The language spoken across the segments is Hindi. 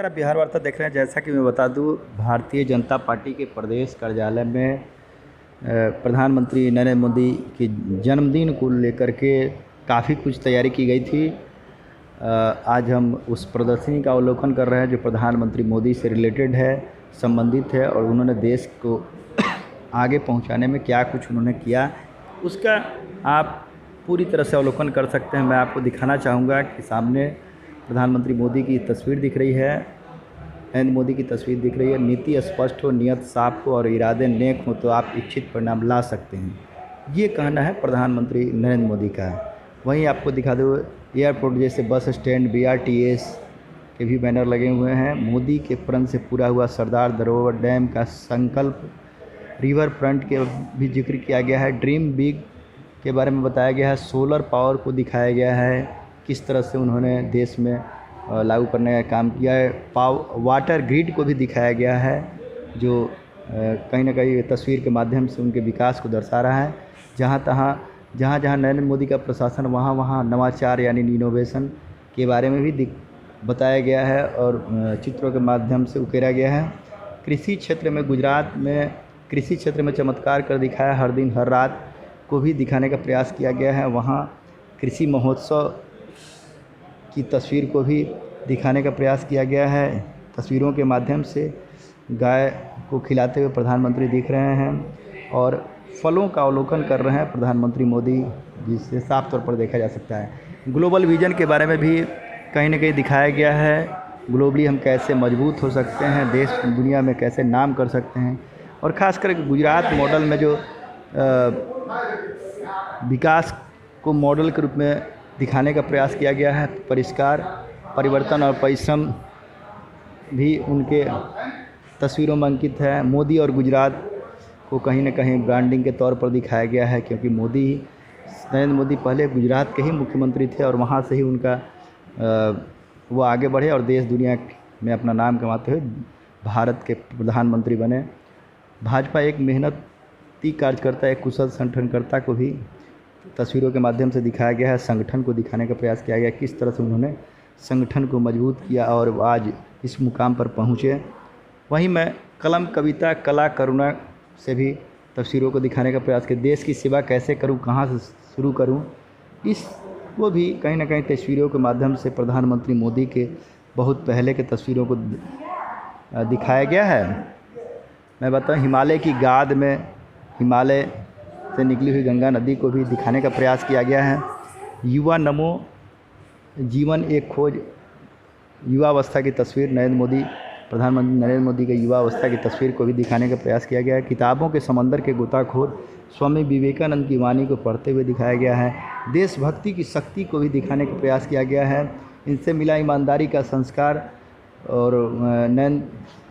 आप बिहार वार्ता देख रहे हैं। जैसा कि मैं बता दूं, भारतीय जनता पार्टी के प्रदेश कार्यालय में प्रधानमंत्री नरेंद्र मोदी के जन्मदिन को लेकर के काफ़ी कुछ तैयारी की गई थी। आज हम उस प्रदर्शनी का अवलोकन कर रहे हैं जो प्रधानमंत्री मोदी से रिलेटेड है, संबंधित है, और उन्होंने देश को आगे पहुंचाने में क्या कुछ उन्होंने किया, उसका आप पूरी तरह से अवलोकन कर सकते हैं। मैं आपको दिखाना चाहूँगा कि सामने प्रधानमंत्री मोदी की तस्वीर दिख रही है, नरेंद्र मोदी की तस्वीर दिख रही है। नीति स्पष्ट हो, नियत साफ हो और इरादे नेक हो तो आप इच्छित परिणाम ला सकते हैं, ये कहना है प्रधानमंत्री नरेंद्र मोदी का। वहीं आपको दिखा दो, एयरपोर्ट जैसे बस स्टैंड, BRTS के भी बैनर लगे हुए हैं। मोदी के प्रण से पूरा हुआ सरदार सरोवर डैम का संकल्प, रिवर फ्रंट के भी जिक्र किया गया है। ड्रीम बिग के बारे में बताया गया है। सोलर पावर को दिखाया गया है, किस तरह से उन्होंने देश में लागू करने का काम किया है। वाटर ग्रिड को भी दिखाया गया है, जो कहीं ना कहीं तस्वीर के माध्यम से उनके विकास को दर्शा रहा है। जहाँ जहाँ नरेंद्र मोदी का प्रशासन, वहाँ वहाँ नवाचार यानी इनोवेशन के बारे में भी बताया गया है और चित्रों के माध्यम से उकेरा गया है। कृषि क्षेत्र में, गुजरात में कृषि क्षेत्र में चमत्कार कर दिखाया, हर दिन हर रात को भी दिखाने का प्रयास किया गया है। वहाँ कृषि महोत्सव की तस्वीर को भी दिखाने का प्रयास किया गया है। तस्वीरों के माध्यम से गाय को खिलाते हुए प्रधानमंत्री दिख रहे हैं और फलों का अवलोकन कर रहे हैं प्रधानमंत्री मोदी, जिसे साफ तौर पर देखा जा सकता है। ग्लोबल विजन के बारे में भी कहीं ना कहीं दिखाया गया है। ग्लोबली हम कैसे मजबूत हो सकते हैं, देश दुनिया में कैसे नाम कर सकते हैं, और ख़ासकर गुजरात मॉडल में जो विकास को मॉडल के रूप में दिखाने का प्रयास किया गया है। परिष्कार, परिवर्तन और परिश्रम भी उनके तस्वीरों में अंकित है। मोदी और गुजरात को कहीं ना कहीं ब्रांडिंग के तौर पर दिखाया गया है, क्योंकि नरेंद्र मोदी पहले गुजरात के ही मुख्यमंत्री थे और वहाँ से ही उनका वो आगे बढ़े और देश दुनिया में अपना नाम कमाते हुए भारत के प्रधानमंत्री बने। भाजपा एक मेहनती कार्यकर्ता, एक कुशल संगठनकर्ता को भी तस्वीरों के माध्यम से दिखाया गया है। संगठन को दिखाने का प्रयास किया गया, किस तरह से उन्होंने संगठन को मजबूत किया और आज इस मुकाम पर पहुँचे। वहीं मैं कलम, कविता, कला, करुणा से भी तस्वीरों को दिखाने का प्रयास किया। देश की सेवा कैसे करूं, कहां से शुरू करूं, इसको भी कहीं ना कहीं तस्वीरों के माध्यम से प्रधानमंत्री मोदी के बहुत पहले के तस्वीरों को दिखाया गया है। मैं बताऊं, हिमालय की गाद में हिमालय से निकली हुई गंगा नदी को भी दिखाने का प्रयास किया गया है। युवा नमो जीवन एक खोज, युवावस्था की तस्वीर, प्रधानमंत्री नरेंद्र मोदी के युवावस्था की तस्वीर को भी दिखाने का प्रयास किया गया है। किताबों के समंदर के गोताखोर स्वामी विवेकानंद की वाणी को पढ़ते हुए दिखाया गया है। देशभक्ति की शक्ति को भी दिखाने का प्रयास किया गया है। इनसे मिला ईमानदारी का संस्कार और नरेंद्र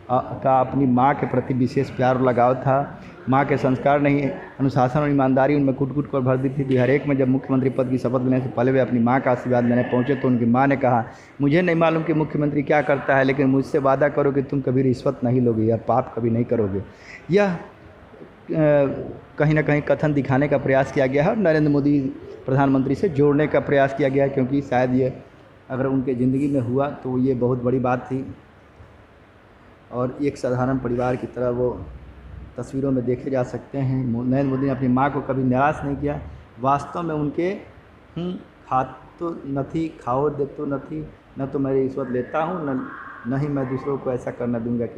का अपनी माँ के प्रति विशेष प्यार और लगाव था। माँ के संस्कार नहीं, अनुशासन और ईमानदारी उनमें कुट-कुट कर भर दी थी। हर एक में जब मुख्यमंत्री पद की शपथ लेने से पहले वे अपनी माँ का आशीर्वाद लेने पहुँचे तो उनकी माँ ने कहा, मुझे नहीं मालूम कि मुख्यमंत्री क्या करता है, लेकिन मुझसे वादा करो कि तुम कभी रिश्वत नहीं लोगे या पाप कभी नहीं करोगे। यह कहीं ना कहीं कथन दिखाने का प्रयास किया गया है और नरेंद्र मोदी प्रधानमंत्री से जोड़ने का प्रयास किया गया है, क्योंकि शायद ये अगर उनके ज़िंदगी में हुआ तो ये बहुत बड़ी बात थी और एक साधारण परिवार की तरह वो तस्वीरों में देखे जा सकते हैं। नरेंद्र मोदी ने अपनी माँ को कभी निराश नहीं किया। वास्तव में उनके खातो नथी, खाओ देतो नथी, न तो मैं रिश्वत लेता हूँ, न ही मैं दूसरों को ऐसा करना दूंगा कि